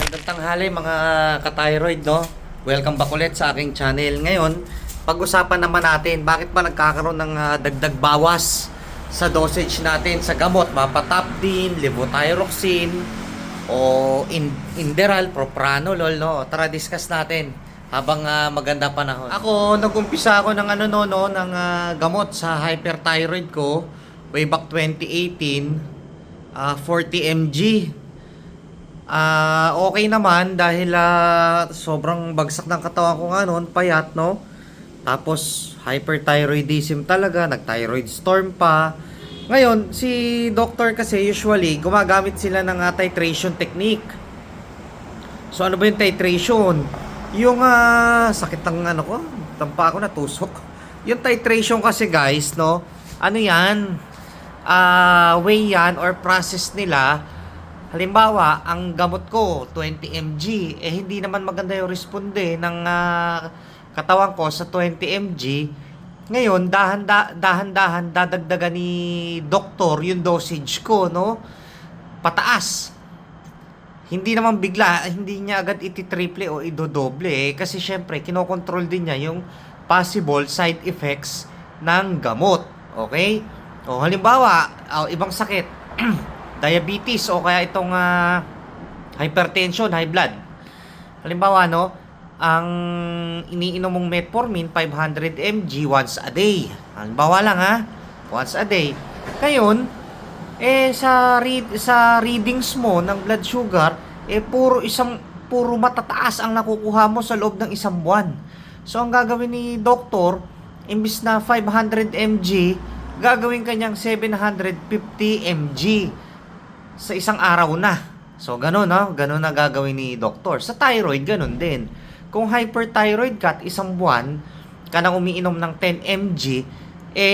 Magandang tanghali mga ka-thyroid, no? Welcome back ulit sa aking channel. Ngayon, pag-usapan naman natin bakit ba nagkakaroon ng dagdag bawas sa dosage natin sa gamot, mapatapdin, levothyroxine o Inderal, propranolol, no? Tara discuss natin habang maganda panahon. Ako, nag-umpisa ako ng ng gamot sa hyperthyroid ko way back 2018, 40 mg. Okay naman dahil sobrang bagsak ng katawan ko nga noon, payat, no? Tapos hyperthyroidism talaga, nag-thyroid storm pa. Ngayon, si doctor kasi usually gumagamit sila ng titration technique. So ano ba yung titration? Yung sakit ng ko, tampa ako natusok. Yung titration kasi guys, no? Ano yan? Way yan or process nila. Halimbawa, ang gamot ko 20 mg, hindi naman maganda yung responde ng katawan ko sa 20 mg. Ngayon, dahan-dahan dadagdagan ni doktor yung dosage ko, no? Pataas. Hindi naman bigla, hindi niya agad iti-triple o idodoble kasi syempre kinokontrol din niya yung possible side effects ng gamot. Okay? O halimbawa, ibang sakit. Diabetes o kaya itong hypertension, high blood. Halimbawa, no, ang iniinom mong metformin 500 mg once a day. Halimbawa lang once a day. Ngayon, sa readings mo ng blood sugar, puro matataas ang nakukuha mo sa loob ng isang buwan. So ang gagawin ni doktor, imbis na 500 mg, gagawin kanyang 750 mg sa isang araw na. So, ganun, no? Ganun na gagawin ni doktor. Sa thyroid, ganun din. Kung hyperthyroid ka at isang buwan ka nang umiinom ng 10 mg,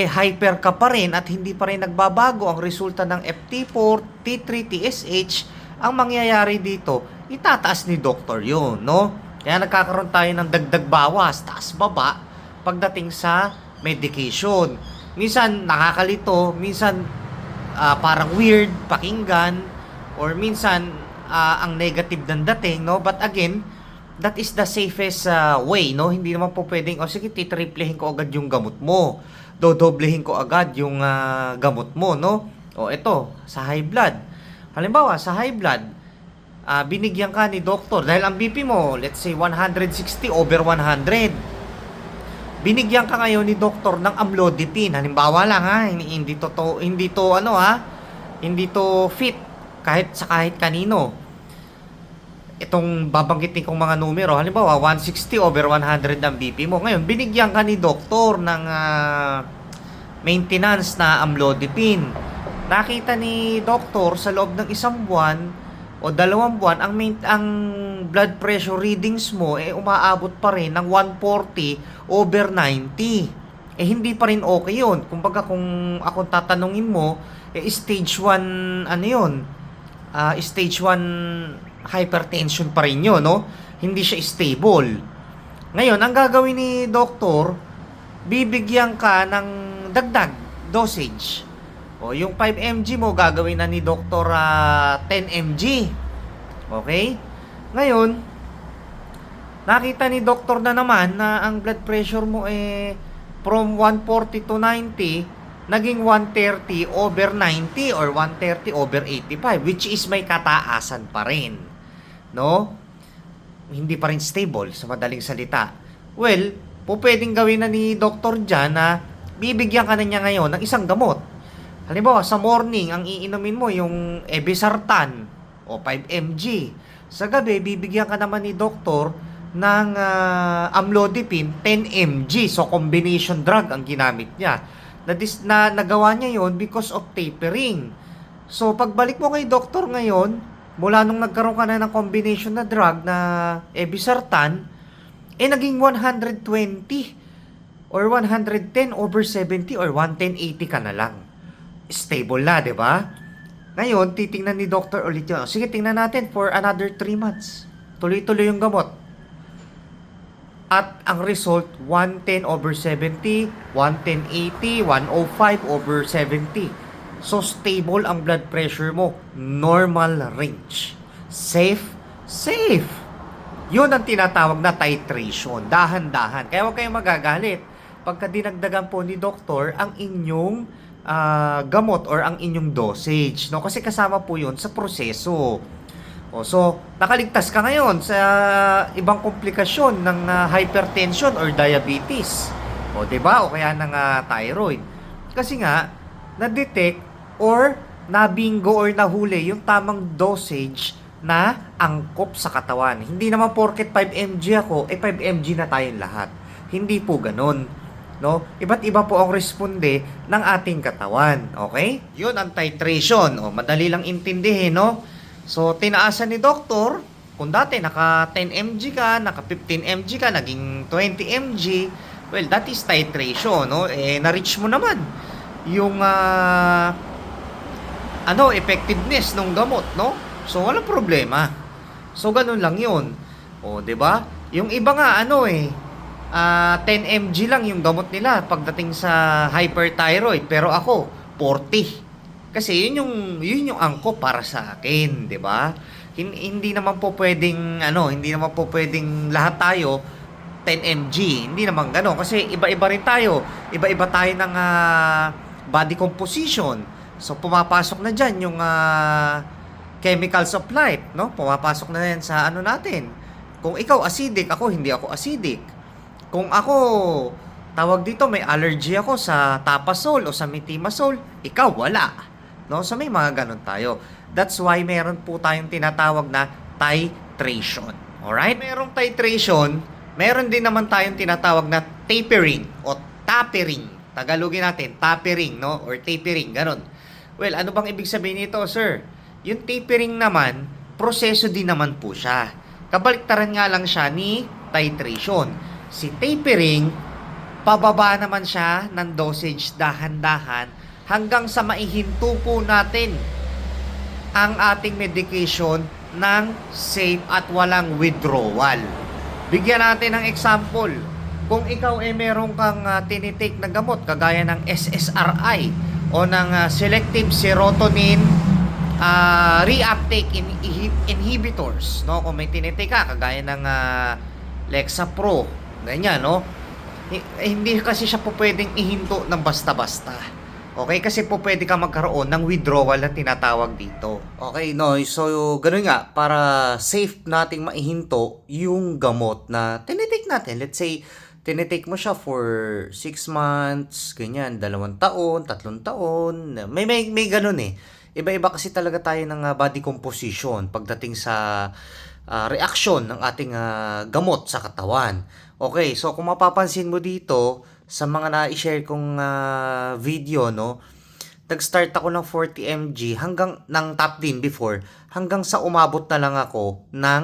hyper ka pa rin at hindi pa rin nagbabago ang resulta ng FT4, T3, TSH, ang mangyayari dito, itataas ni doktor yun, no? Kaya nagkakaroon tayo ng dagdag bawas, taas baba, pagdating sa medication. Minsan, nakakalito, minsan, parang weird pakinggan or minsan ang negative ng dating, no? But again, that is the safest way, no? Hindi naman po pwedeng sige, titriplehin ko agad yung gamot mo, dodoblehin ko agad yung gamot mo, no? O ito, sa high blood, halimbawa sa high blood, binigyan ka ni doktor dahil ang BP mo, let's say 160 over 100, binigyan ka ngayon ni doktor ng amlodipine. Halimbawa lang hindi to fit kahit kanino. Itong babanggitin kong mga numero, halimbawa 160 over 100 ang BP mo. Ngayon, binigyan ka ni doktor ng maintenance na amlodipine. Nakita ni doktor sa loob ng isang buwan o 2 buwan, ang blood pressure readings mo umaabot pa rin ng 140 over 90. Hindi pa rin okay yun. Kumbaga kung akong tatanungin mo, stage 1 stage 1 hypertension pa rin yun, no? Hindi siya stable. Ngayon, ang gagawin ni doktor, bibigyan ka ng dagdag dosage. O yung 5 mg mo, gagawin na ni doktor 10 mg. Okay? Ngayon, nakita ni doktor na naman na ang blood pressure mo from 140 to 90, naging 130 over 90 or 130 over 85, which is may kataasan pa rin. No? Hindi pa rin stable, sa madaling salita. Well, pwedeng gawin na ni doktor dyan na bibigyan ka na niya ngayon ng isang gamot. Halimbawa, sa morning, ang iinumin mo yung Ebisartan o 5 mg. Sa gabi, bibigyan ka naman ni doktor ng amlodipine 10 mg. So, combination drug ang ginamit niya. Nagawa niya yon because of tapering. So, pagbalik mo kay doktor ngayon, mula nung nagkaroon ka na ng combination na drug na Ebisartan, naging 120 or 110 over 70 or 110/80 ka na lang. Stable na, di ba? Ngayon, titingnan ni doctor ulit yun. Sige, tingnan natin for another 3 months. Tuloy-tuloy yung gamot. At ang result, 110 over 70, 110/80, 105 over 70. So, stable ang blood pressure mo. Normal range. Safe safe. Yun ang tinatawag na titration. Dahan-dahan. Kaya huwag kayong magagalit pagka dinagdagan po ni doktor ang inyong gamot or ang inyong dosage. No? Kasi kasama po yun sa proseso. So, nakaligtas ka ngayon sa ibang komplikasyon ng hypertension or diabetes. 'Di ba? O kaya ng thyroid. Kasi nga, na-detect or nabingo or nahuli yung tamang dosage na angkop sa katawan. Hindi naman porket 5 mg ako, 5 mg na tayong lahat. Hindi po ganun. No? Iba't iba po ang responde ng ating katawan. Okay? Yun ang titration. Madali lang intindihin, no? So, tinaasan ni doktor, kung dati naka 10 mg ka, naka 15 mg ka, naging 20 mg, well, that is titration, no? Na-reach mo naman yung effectiveness ng gamot, no? So, walang problema. So, ganun lang yun. 'Di ba? Yung iba nga, 10 mg lang yung gamot nila pagdating sa hyperthyroid, pero ako, 40. Kasi yun yung angkop para sa akin, 'di ba? Hindi naman po pwedeng lahat tayo 10 mg. Hindi naman gano'n kasi iba-iba rin tayo. Iba-iba tayo ng body composition. So pumapasok na diyan yung chemicals of life, no? Pumapasok na yan sa natin. Kung ikaw acidic, ako hindi ako acidic. Kung ako tawag dito may allergy ako sa tapasol o sa metimasol, ikaw wala. No? So may mga ganun tayo. That's why meron po tayong tinatawag na titration. Alright? Merong titration, meron din naman tayong tinatawag na tapering o tapering. Tagalogin natin, tapering, no? Or tapering, ganun. Well, ano bang ibig sabihin nito, sir? Yung tapering naman, proseso din naman po siya. Kabaliktaran nga lang siya ni titration. Si tapering, pababa naman siya ng dosage dahan-dahan hanggang sa maihinto po natin ang ating medication ng safe at walang withdrawal. Bigyan natin ng example. Kung ikaw meron kang tinitake na gamot kagaya ng SSRI o ng selective serotonin reuptake inhibitors, no? Kung may tinitake ka kagaya ng Lexapro, ganyan, no? Hindi kasi siya po pwedeng ihinto ng basta-basta. Okay, kasi po pwede ka magkaroon ng withdrawal na tinatawag dito. Okay, no, so ganun nga, para safe nating maihinto yung gamot na tinitake natin. Let's say, tinitake mo siya for 6 months, ganyan, 2 taon, 3 taon, may ganun eh. Iba-iba kasi talaga tayo ng body composition pagdating sa reaction ng ating gamot sa katawan. Okay, so kung mapapansin mo dito, sa mga na-share kong video, no, nag-start ako ng 40 mg hanggang ng top din before, hanggang sa umabot na lang ako ng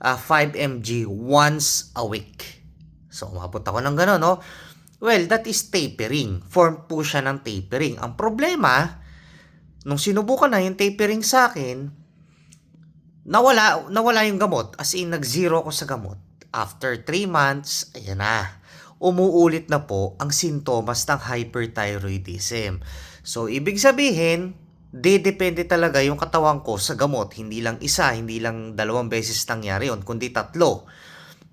5 mg once a week. So umabot ako ng gano'n, no? Well, that is tapering. Form po siya ng tapering. Ang problema, nung sinubukan na yung tapering sa akin, nawala yung gamot. As in, nag-zero ako sa gamot. After 3 months, ayan na, umuulit na po ang sintomas ng hyperthyroidism. So, ibig sabihin, depende talaga yung katawan ko sa gamot. Hindi lang isa, hindi lang 2 beses nangyari yun, kundi 3.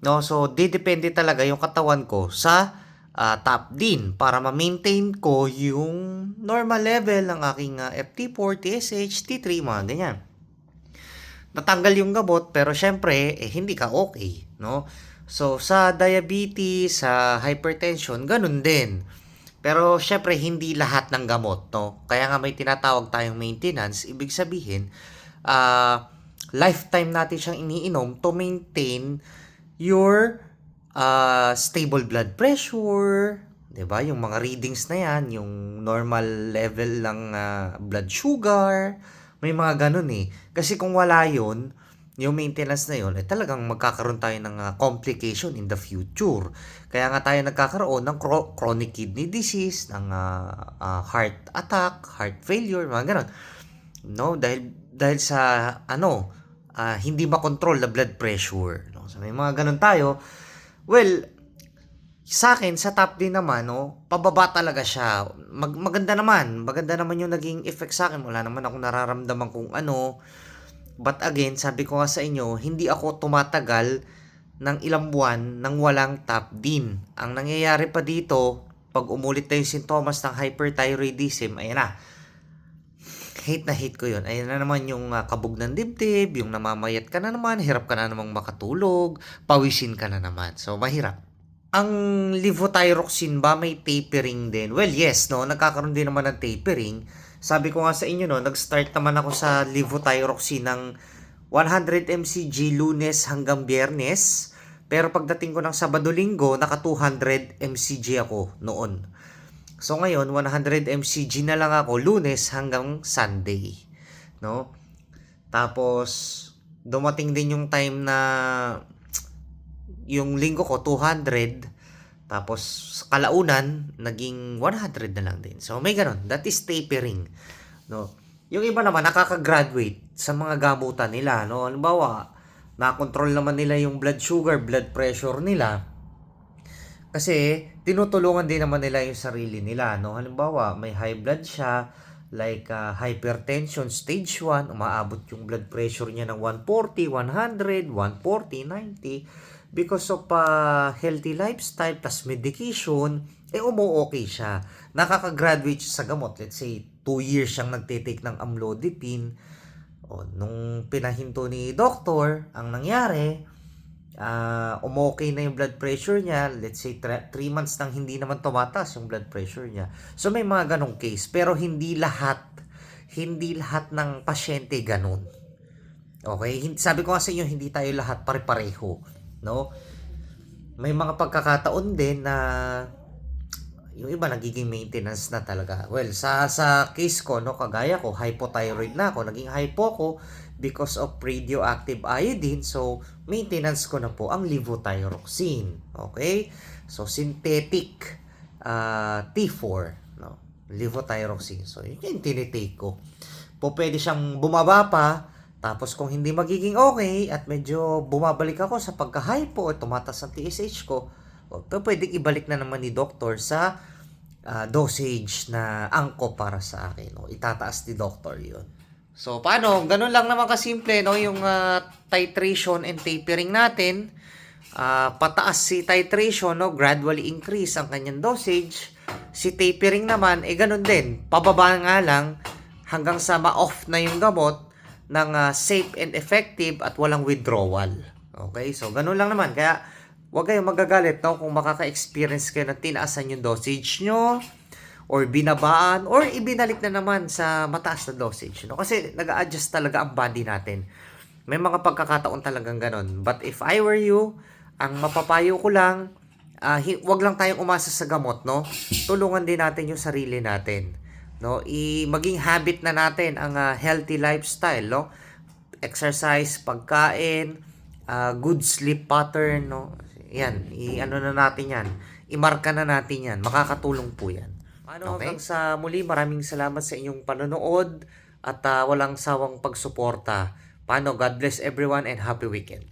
No? So, depende talaga yung katawan ko sa top din para ma-maintain ko yung normal level ng aking FT4, TSH, T3, mga ganyan. Natanggal yung gamot, pero syempre, hindi ka okay, no? So, sa diabetes, sa hypertension, ganun din. Pero, syempre, hindi lahat ng gamot, no? Kaya nga may tinatawag tayong maintenance. Ibig sabihin, lifetime natin siyang iniinom to maintain your stable blood pressure, 'di ba? Yung mga readings na yan, yung normal level ng blood sugar, may mga ganun eh. Kasi kung wala yun, yung maintenance na yun, talagang magkakaroon tayo ng complication in the future. Kaya nga tayo nagkakaroon ng chronic kidney disease, ng heart attack, heart failure, mga ganun. No, dahil sa hindi makontrol na blood pressure. No? So may mga ganun tayo. Well, sa akin, sa top din naman, no, pababa talaga siya. Maganda naman yung naging effect sa akin. Wala naman ako nararamdaman kung ano. But again, sabi ko nga sa inyo, hindi ako tumatagal ng ilang buwan nang walang top din. Ang nangyayari pa dito, pag umulit na yung sintomas ng hyperthyroidism, ayan na. Hate na hate ko yun. Ayan na naman yung kabog ng dibdib, yung namamayat ka na naman, hirap ka na namang makatulog, pawisin ka na naman. So, mahirap. Ang levothyroxine ba may tapering din? Well, yes, no? Nagkakaroon din naman ng tapering. Sabi ko nga sa inyo, no? Nag-start naman ako sa levothyroxine ng 100 mcg Lunes hanggang Biyernes. Pero pagdating ko ng Sabado-Linggo, naka 200 mcg ako noon. So ngayon, 100 mcg na lang ako Lunes hanggang Sunday, no? Tapos dumating din yung time na yung linggo ko 200, tapos kalaunan naging 100 na lang din. So may ganun, that is tapering, no? Yung iba naman nakaka-graduate sa mga gamutan nila, no? Halimbawa, na-control naman nila yung blood sugar, blood pressure nila. Kasi tinutulungan din naman nila yung sarili nila, no? Halimbawa, may high blood siya, like hypertension stage 1, umaabot yung blood pressure niya ng 140, 100, 140, 90 because of healthy lifestyle plus medication, umu-okay siya. Nakaka-graduate siya sa gamot. Let's say 2 years siyang nagte-take ng amlodipine. Nung pinahinto ni doktor, ang nangyari, umokay na yung blood pressure niya. Let's say 3 months nang hindi naman tumataas yung blood pressure niya. So may mga ganong case, pero hindi lahat ng pasyente ganun. Okay? Sabi ko nga sa inyo, hindi tayo lahat pare-pareho, no? May mga pagkakataon din na yung iba nagiging maintenance na talaga. Well, sa case ko, no, kagaya ko, hypothyroid na ako, naging hypo ko because of radioactive iodine. So, maintenance ko na po ang levothyroxine. Okay? So, synthetic T4, no? Levothyroxine. So, yun yung tinitake ko. Pwede siyang bumaba pa, tapos kung hindi magiging okay at medyo bumabalik ako sa pagka-hypo o tumatas ang TSH ko, pwedeng ibalik na naman ni doktor sa dosage na angko para sa akin. No? Itataas ni doktor yun. So, paano? Ganun lang naman kasimple, no? Yung titration and tapering natin. Pataas si titration, no? Gradually increase ang kanyang dosage. Si tapering naman, ganun din. Pababa nga lang hanggang sa ma-off na yung gamot ng safe and effective at walang withdrawal. Okay? So, ganun lang naman. Kaya, huwag kayong magagalit, no? Kung makaka-experience kayo na tinaasan yung dosage nyo, or binabaan, or ibinalik na naman sa mataas na dosage, no? Kasi nag-a-adjust talaga ang body natin. May mga pagkakataon talagang ganon. But if I were you, ang mapapayo ko lang, wag lang tayong umasa sa gamot, no? Tulungan din natin yung sarili natin, no? Maging habit na natin ang healthy lifestyle, no? Exercise, pagkain, good sleep pattern, no? Yan, ano na natin yan. Imarka na natin yan. Makakatulong po yan. Okay? Hanggang sa muli, maraming salamat sa inyong panonood at walang sawang pagsuporta. God bless everyone and happy weekend.